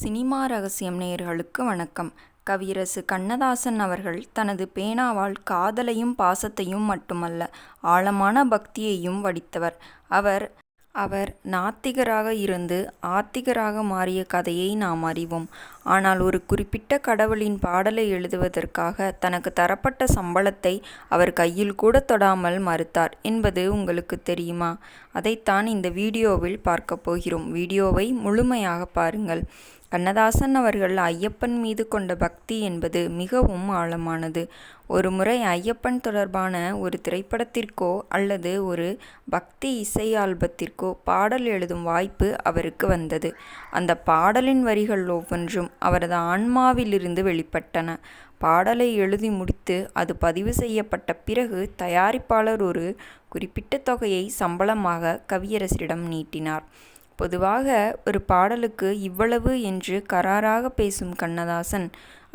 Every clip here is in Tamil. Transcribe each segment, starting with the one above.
சினிமா ரகசியம் நேயர்களுக்கு வணக்கம். கவியரசு கண்ணதாசன் அவர்கள் தனது பேனாவால் காதலையும் பாசத்தையும் மட்டுமல்ல, ஆழமான பக்தியையும் வடித்தவர். அவர் நாத்திகராக இருந்து ஆத்திகராக மாறிய கதையை நாம் அறிவோம். ஆனால் ஒரு குறிப்பிட்ட கடவுளின் பாடலை எழுதுவதற்காக தனக்கு தரப்பட்ட சம்பளத்தை அவர் கையில் கூட தொடாமல் மறுத்தார் என்பது உங்களுக்கு தெரியுமா? அதைத்தான் இந்த வீடியோவில் பார்க்க போகிறோம். வீடியோவை முழுமையாக பாருங்கள். கண்ணதாசன் அவர்கள் ஐயப்பன் மீது கொண்ட பக்தி என்பது மிகவும் ஆழமானது. ஒரு முறை ஐயப்பன் தொடர்பான ஒரு திரைப்படத்திற்கோ அல்லது ஒரு பக்தி இசை ஆல்பத்திற்கோ பாடல் எழுதும் வாய்ப்பு அவருக்கு வந்தது. அந்த பாடலின் வரிகள் ஒவ்வொன்றும் அவரது ஆன்மாவிலிருந்து வெளிப்பட்டன. பாடலை எழுதி முடித்து அது பதிவு செய்யப்பட்ட பிறகு தயாரிப்பாளர் ஒரு குறிப்பிட்ட தொகையை சம்பளமாக கவியரசரிடம் நீட்டினார். பொதுவாக ஒரு பாடலுக்கு இவ்வளவு என்று கராராக பேசும் கண்ணதாசன்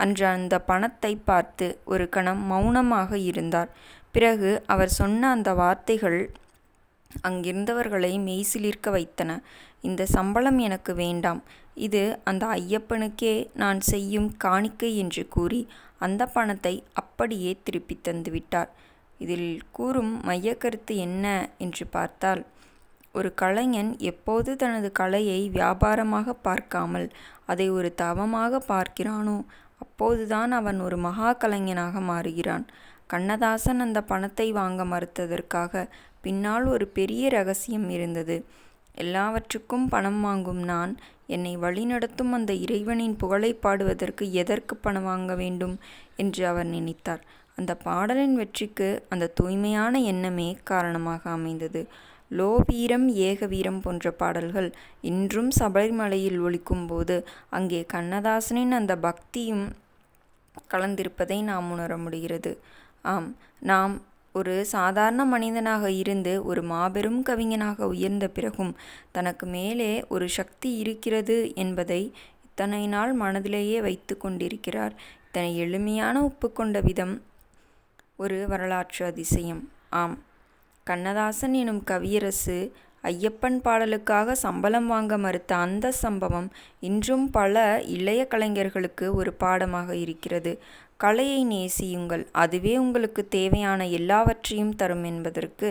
அன்று அந்த பணத்தை பார்த்து ஒரு கணம் மௌனமாக இருந்தார். பிறகு அவர் சொன்ன அந்த வார்த்தைகள் அங்கிருந்தவர்களை மெய்சிலிர்க்க வைத்தன. இந்த சம்பளம் எனக்கு வேண்டாம், இது அந்த ஐயப்பனுக்கே நான் செய்யும் காணிக்கை என்று கூறி அந்த பணத்தை அப்படியே திருப்பி தந்துவிட்டார். இதில் கூறும் மையக்கருத்து என்ன என்று பார்த்தால், ஒரு கலைஞன் எப்போது தனது கலையை வியாபாரமாக பார்க்காமல் அதை ஒரு தவமாக பார்க்கிறானோ அப்போதுதான் அவன் ஒரு மகா கலைஞனாக மாறுகிறான். கண்ணதாசன் அந்த பணத்தை வாங்க மறுத்ததற்காக பின்னால் ஒரு பெரிய ரகசியம் இருந்தது. எல்லாவற்றுக்கும் பணம் வாங்கும் நான் என்னை வழிநடத்தும் அந்த இறைவனின் புகழை பாடுவதற்கு எதற்கு பணம் வாங்க வேண்டும் என்று அவர் நினைத்தார். அந்த பாடலின் வெற்றிக்கு அந்த தூய்மையான எண்ணமே காரணமாக அமைந்தது. லோ வீரம் ஏக வீரம் போன்ற பாடல்கள் இன்றும் சபரிமலையில் ஒலிக்கும் போது அங்கே கண்ணதாசனின் அந்த பக்தியும் கலந்திருப்பதை நாம் உணர முடிகிறது. ஆம், நாம் ஒரு சாதாரண மனிதனாக இருந்து ஒரு மாபெரும் கவிஞனாக உயர்ந்த பிறகும் தனக்கு மேலே ஒரு சக்தி இருக்கிறது என்பதை இத்தனை நாள் மனதிலேயே வைத்து கொண்டிருக்கிறார். இத்தனை எளிமையான ஒப்புக்கொண்ட விதம் ஒரு வரலாற்று அதிசயம். ஆம், கண்ணதாசன் எனும் கவியரசு ஐயப்பன் பாடலுக்காக சம்பளம் வாங்க மறுத்த அந்த சம்பவம் இன்றும் பல இளைய கலைஞர்களுக்கு ஒரு பாடமாக இருக்கிறது. கலையை நேசியுங்கள், அதுவே உங்களுக்கு தேவையான எல்லாவற்றையும் தரும் என்பதற்கு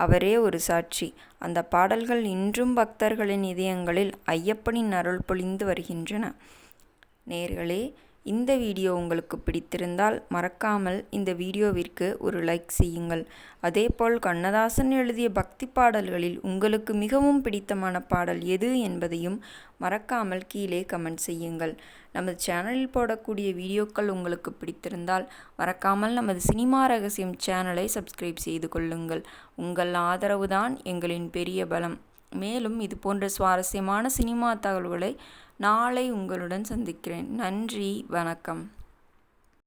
அவரே ஒரு சாட்சி. அந்த பாடல்கள் இன்றும் பக்தர்களின் இதயங்களில் ஐயப்பனின் அருள் பொழிந்து வருகின்றன. நேயர்களே, இந்த வீடியோ உங்களுக்கு பிடித்திருந்தால் மறக்காமல் இந்த வீடியோவிற்கு ஒரு லைக் செய்யுங்கள். அதேபோல் கண்ணதாசன் எழுதிய பக்தி பாடல்களில் உங்களுக்கு மிகவும் பிடித்தமான பாடல் எது என்பதையும் மறக்காமல் கீழே கமெண்ட் செய்யுங்கள். நமது சேனலில் போடக்கூடிய வீடியோக்கள் உங்களுக்கு பிடித்திருந்தால் மறக்காமல் நமது சினிமா ரகசியம் சேனலை சப்ஸ்கிரைப் செய்து கொள்ளுங்கள். உங்கள் ஆதரவுதான் எங்களின் பெரிய பலம். மேலும் இது போன்ற சுவாரஸ்யமான சினிமா தகவல்களை நாளை உங்களுடன் சந்திக்கிறேன். நன்றி, வணக்கம்.